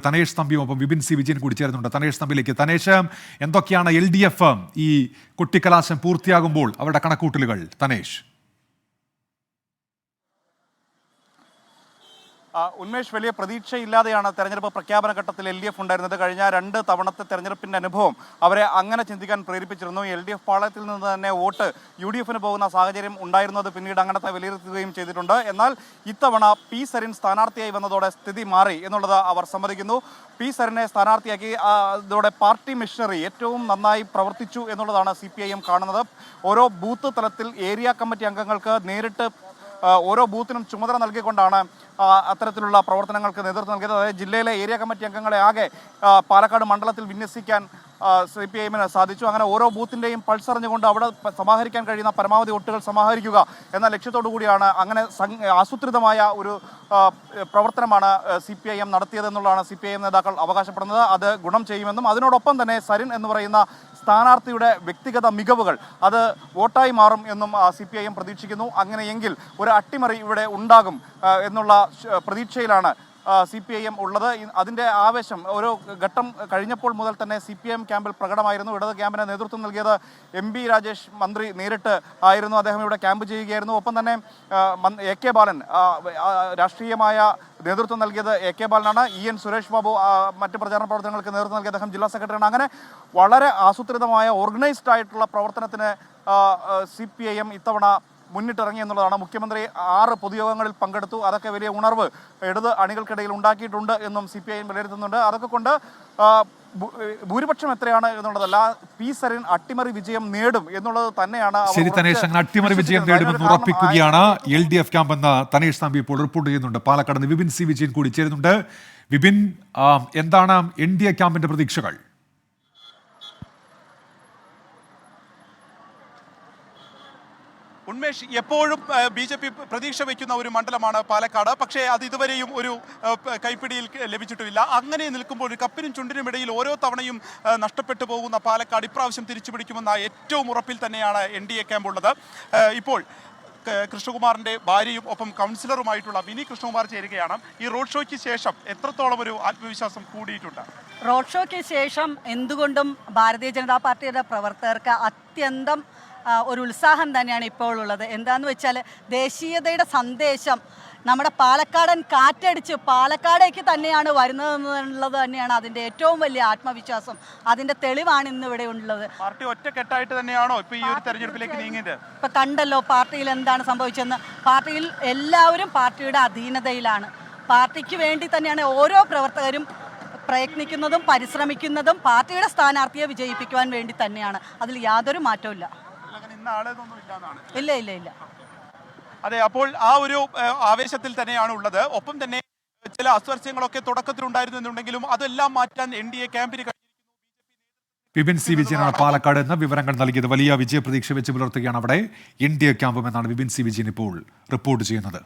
Thanesh തമ്പിയും Vipin C Vijayan കൂടി ചേരുന്നുണ്ട്. തനേഷ് തമ്പിലേക്ക്. തനേഷ്, എന്തൊക്കെയാണ് LDF ഈ കൊട്ടിക്കലാശം പൂർത്തിയാകുമ്പോൾ അവരുടെ കണക്കൂട്ടലുകൾ? തനേഷ്. ഉന്മേഷ്, വലിയ പ്രതീക്ഷയില്ലാതെയാണ് തെരഞ്ഞെടുപ്പ് പ്രഖ്യാപന ഘട്ടത്തിൽ LDF ഉണ്ടായിരുന്നത്. കഴിഞ്ഞ 2 തവണത്തെ തെരഞ്ഞെടുപ്പിന്റെ അനുഭവം അവരെ അങ്ങനെ ചിന്തിക്കാൻ പ്രേരിപ്പിച്ചിരുന്നു. LDF പാളയത്തിൽ നിന്ന് തന്നെ വോട്ട് UDFന് പോകുന്ന സാഹചര്യം ഉണ്ടായിരുന്നത് പിന്നീട് അങ്ങനത്തെ വിലയിരുത്തുകയും ചെയ്തിട്ടുണ്ട്. എന്നാൽ ഇത്തവണ പി സരിൻ സ്ഥാനാർത്ഥിയായി വന്നതോടെ സ്ഥിതി മാറി എന്നുള്ളത് അവർ സമ്മതിക്കുന്നു. പി സരിനെ സ്ഥാനാർത്ഥിയാക്കി ഇതോടെ പാർട്ടി മിഷനറി ഏറ്റവും നന്നായി പ്രവർത്തിച്ചു എന്നുള്ളതാണ് CPIM കാണുന്നത്. ഓരോ ബൂത്ത് തലത്തിൽ ഏരിയ കമ്മിറ്റി അംഗങ്ങൾക്ക് നേരിട്ട് ഓരോ ബൂത്തിനും ചുമതല നൽകിക്കൊണ്ടാണ് അത്തരത്തിലുള്ള പ്രവർത്തനങ്ങൾക്ക് നേതൃത്വം നൽകിയത്. അതായത് ജില്ലയിലെ ഏരിയ കമ്മിറ്റി അംഗങ്ങളെ ആകെ പാലക്കാട് മണ്ഡലത്തിൽ വിന്യസിക്കാൻ CPIMന് സാധിച്ചു. അങ്ങനെ ഓരോ ബൂത്തിൻ്റെയും പൾസ് അറിഞ്ഞുകൊണ്ട് അവിടെ സമാഹരിക്കാൻ കഴിയുന്ന പരമാവധി വോട്ടുകൾ സമാഹരിക്കുക എന്ന ലക്ഷ്യത്തോടു കൂടിയാണ് അങ്ങനെ ആസൂത്രിതമായ ഒരു പ്രവർത്തനമാണ് CPIM നടത്തിയതെന്നുള്ളതാണ് CPIM നേതാക്കൾ അവകാശപ്പെടുന്നത്. അത് ഗുണം ചെയ്യുമെന്നും അതിനോടൊപ്പം തന്നെ സരിൻ എന്ന് പറയുന്ന സ്ഥാനാർത്ഥിയുടെ വ്യക്തിഗത മികവുകൾ അത് വോട്ടായി മാറും എന്നും CPIM പ്രതീക്ഷിക്കുന്നു. അങ്ങനെയെങ്കിൽ ഒരു അട്ടിമറി ഇവിടെ ഉണ്ടാകും എന്നുള്ള പ്രതീക്ഷയിലാണ് CPIM ഉള്ളത്. അതിൻ്റെ ആവേശം ഓരോ ഘട്ടം കഴിഞ്ഞപ്പോൾ മുതൽ തന്നെ CPIM ക്യാമ്പിൽ പ്രകടമായിരുന്നു. ഇടത് ക്യാമ്പിന് നേതൃത്വം നൽകിയത് MP രാജേഷ് മന്ത്രി നേരിട്ട് ആയിരുന്നു. അദ്ദേഹം ഇവിടെ ക്യാമ്പ് ചെയ്യുകയായിരുന്നു. ഒപ്പം തന്നെ AK ബാലൻ, രാഷ്ട്രീയമായ നേതൃത്വം നൽകിയത് AK ബാലനാണ്. EN സുരേഷ് ബാബു മറ്റ് പ്രചാരണ പ്രവർത്തനങ്ങൾക്ക് നേതൃത്വം നൽകിയ അദ്ദേഹം ജില്ലാ സെക്രട്ടറിയാണ്. അങ്ങനെ വളരെ ആസൂത്രിതമായ ഓർഗനൈസ്ഡ് ആയിട്ടുള്ള പ്രവർത്തനത്തിന് CPIM ഇത്തവണ മുന്നിട്ടിറങ്ങി എന്നുള്ളതാണ്. മുഖ്യമന്ത്രി 6 പൊതുയോഗങ്ങളിൽ പങ്കെടുത്തു. അതൊക്കെ വലിയ ഉണർവ് ഇടത് അണികൾക്കിടയിൽ ഉണ്ടാക്കിയിട്ടുണ്ട് എന്നും CPIM വിലയിരുത്തുന്നുണ്ട്. അതൊക്കെ കൊണ്ട് ഭൂരിപക്ഷം എത്രയാണ് എന്നുള്ളതല്ല, പി സരിൻ അട്ടിമറി വിജയം നേടും എന്നുള്ളത് തന്നെയാണ്. ശരി തനേഷ്, അങ്ങനെ അട്ടിമറി വിജയം നേടുമെന്ന് ഉറപ്പിക്കുകയാണ് LDF ക്യാമ്പ് എന്ന് തനേഷ് തമ്പി ഇപ്പോൾ റിപ്പോർട്ട് ചെയ്യുന്നുണ്ട്. പാലക്കാട് നിന്ന് വിപിൻ സി വിജയൻ കൂടി ചേരുന്നുണ്ട്. വിപിൻ, എന്താണ് NDA ക്യാമ്പിന്റെ പ്രതീക്ഷകൾ? ഉന്മേഷ്, എപ്പോഴും BJP പ്രതീക്ഷ വയ്ക്കുന്ന ഒരു മണ്ഡലമാണ് പാലക്കാട്. പക്ഷേ അത് ഇതുവരെയും ഒരു കൈപ്പിടിയിൽ ലഭിച്ചിട്ടുമില്ല. അങ്ങനെ നിൽക്കുമ്പോൾ ഒരു കപ്പിനും ചുണ്ടിനും ഇടയിൽ ഓരോ തവണയും നഷ്ടപ്പെട്ടു പോകുന്ന പാലക്കാട് ഇപ്രാവശ്യം തിരിച്ചു പിടിക്കുമെന്ന ഏറ്റവും ഉറപ്പിൽ തന്നെയാണ് NDA ക്യാമ്പ് ഉള്ളത്. ഇപ്പോൾ കൃഷ്ണകുമാറിൻ്റെ ഭാര്യയും ഒപ്പം കൗൺസിലറുമായിട്ടുള്ള വിനി കൃഷ്ണകുമാർ ചേരുകയാണ്. ഈ റോഡ് ഷോയ്ക്ക് ശേഷം എത്രത്തോളം ഒരു ആത്മവിശ്വാസം കൂടിയിട്ടുണ്ട്? റോഡ് ഷോയ്ക്ക് ശേഷം എന്തുകൊണ്ടും ഭാരതീയ ജനതാ പാർട്ടിയുടെ പ്രവർത്തകർക്ക് അത്യന്തം ഒരു ഉത്സാഹം തന്നെയാണ് ഇപ്പോൾ ഉള്ളത്. എന്താണെന്ന് വെച്ചാൽ ദേശീയതയുടെ സന്ദേശം നമ്മുടെ പാലക്കാടൻ കാറ്റടിച്ച് പാലക്കാടേക്ക് തന്നെയാണ് വരുന്നതെന്നുള്ളത് തന്നെയാണ് അതിൻ്റെ ഏറ്റവും വലിയ ആത്മവിശ്വാസം. അതിൻ്റെ തെളിവാണ് ഇന്നിവിടെ ഉള്ളത്. പാർട്ടി ഒറ്റക്കെട്ടായിട്ട് തന്നെയാണോ ഇപ്പോൾ ഈ ഒരു തെരഞ്ഞെടുപ്പിലേക്ക് നീങ്ങിയത്? ഇപ്പം കണ്ടല്ലോ പാർട്ടിയിൽ എന്താണ് സംഭവിച്ചതെന്ന്. പാർട്ടിയിൽ എല്ലാവരും പാർട്ടിയുടെ അധീനതയിലാണ്. പാർട്ടിക്ക് വേണ്ടി തന്നെയാണ് ഓരോ പ്രവർത്തകരും പ്രയത്നിക്കുന്നതും പരിശ്രമിക്കുന്നതും പാർട്ടിയുടെ സ്ഥാനാർത്ഥിയെ വിജയിപ്പിക്കുവാൻ വേണ്ടി തന്നെയാണ്. അതിൽ യാതൊരു മാറ്റവും ഇല്ല. ഇല്ല ഇല്ല ഇല്ല അതെ, അപ്പോൾ ആ ഒരു ആവേശത്തിൽ തന്നെയാണ് ഉള്ളത്. ഒപ്പം തന്നെ ചില അസ്വാരസ്യങ്ങളൊക്കെ തുടക്കത്തിലുണ്ടായിരുന്നു എന്നുണ്ടെങ്കിലും അതെല്ലാം മാറ്റാൻ NDA ക്യാമ്പിന് വിപിൻ സി വിജയനാണ് പാലക്കാട് എന്ന വിവരങ്ങൾ നൽകിയത്. വലിയ വിജയപ്രതീക്ഷ വെച്ച് പുലർത്തുകയാണ് അവിടെ NDA ക്യാമ്പും എന്നാണ് വിപിൻ സി വിജയൻ ഇപ്പോൾ റിപ്പോർട്ട് ചെയ്യുന്നത്.